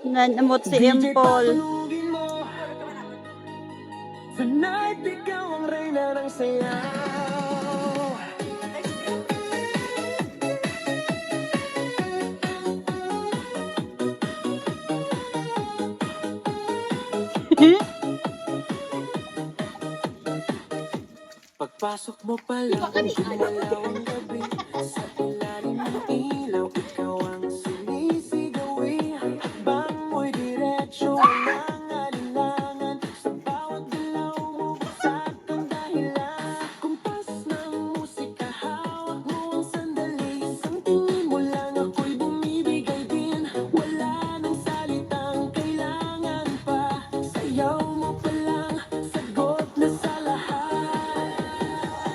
Nanamot si DJ Impol. patunugin mo. Tonight, ikaw ang reyna ng sayaw. Pagpasok mo pa lang, gumalaw ang gabi. Sa ilalim ng ilaw, ikaw ang sumisigawi. Hakbang mo'y diretsyo, walang alinlangan. Sa bawat galaw mo, bagsak ang dahilan. Kumpas ng musika, hawak mo ang sandali. Isang tingin mo lang, ako'y bumibigay din. Wala nang salitang kailangan pa. Sayaw mo pa lang, sagot na sa lahat.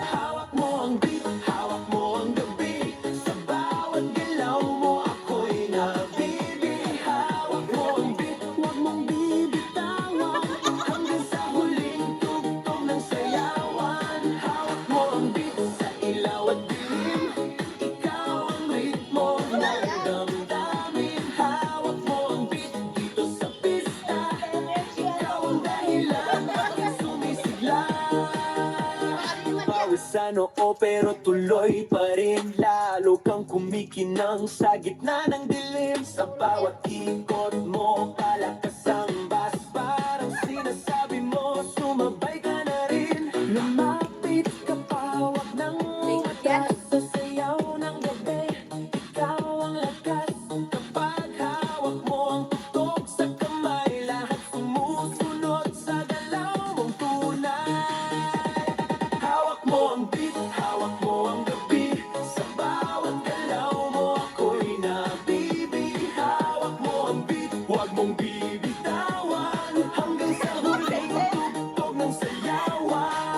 Hawak mo ang beat, hawak mo ang gabi. Sa bawat galaw mo, ako'y nabibi. Hawak mo ang beat, huwag mong bibitawan. Hanggang sa huling tugtog ng sayawan. Hawak mo ang beat, sa ilaw at dilim. Ikaw ang ritmo ng damdamin. Hawak mo ang beat, dito sa pista. Ikaw ang dahilan, bakit sumisigla. Pawisan oo pero tuloy pa rin. Lalo kang kumikinang sa gitna ng dilim. Sa bawat ikot mo, palakas ang bas. Parang sinasabi mo, sumabay ka na rin. Lumapit ka pa, wag nang umatas. Sa sayaw ng gabi, ikaw ang lakas. Kapag hawak mo ang tutok sa kamay, lahat sumusunod sa galaw mong tunay. Hawak mo ang beat, hawak mo ang gabi. Sa bawat galaw mo, ako'y nabibi. Hawak mo ang beat, huwag mong bibitawan. Hanggang sa huling tugtog ng sayawan.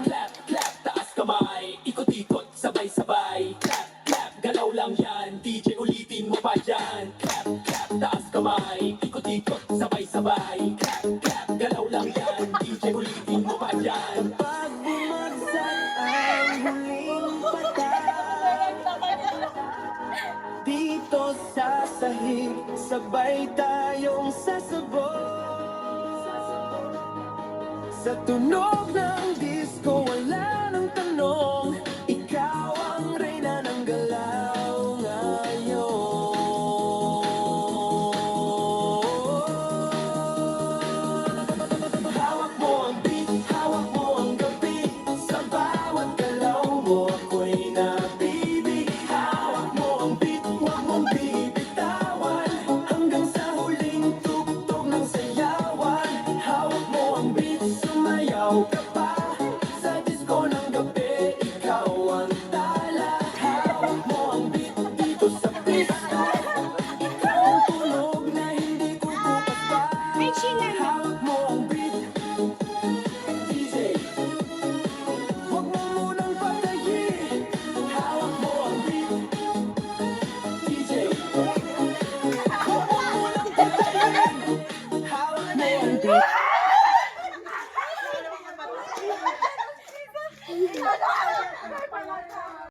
Clap, clap, taas kamay. Ikot-ikot, sabay-sabay. Clap, clap, galaw lang yan. DJ ulitin mo pa dyan. Clap, clap, taas kamay. Ikot-ikot, sabay-sabay. Clap, clap, galaw lang yan. DJ ulitin mo pa dyan. Pag bumagsak ang huling patak, dito sa sahig, sabay tayong sasabog. Sa tunog ng disco, wala nang tanong. Ikaw ang reyna ng galaw ngayon. Hawak mo ang beat, hawak mo ang gabi. Sa bawat galaw mo, ako'y nabibi. Hawak mo ang beat, huwag mong bibitawan. Hanggang sa huling tugtog ng sayawan. Hawak mo ang beat, sumayaw ka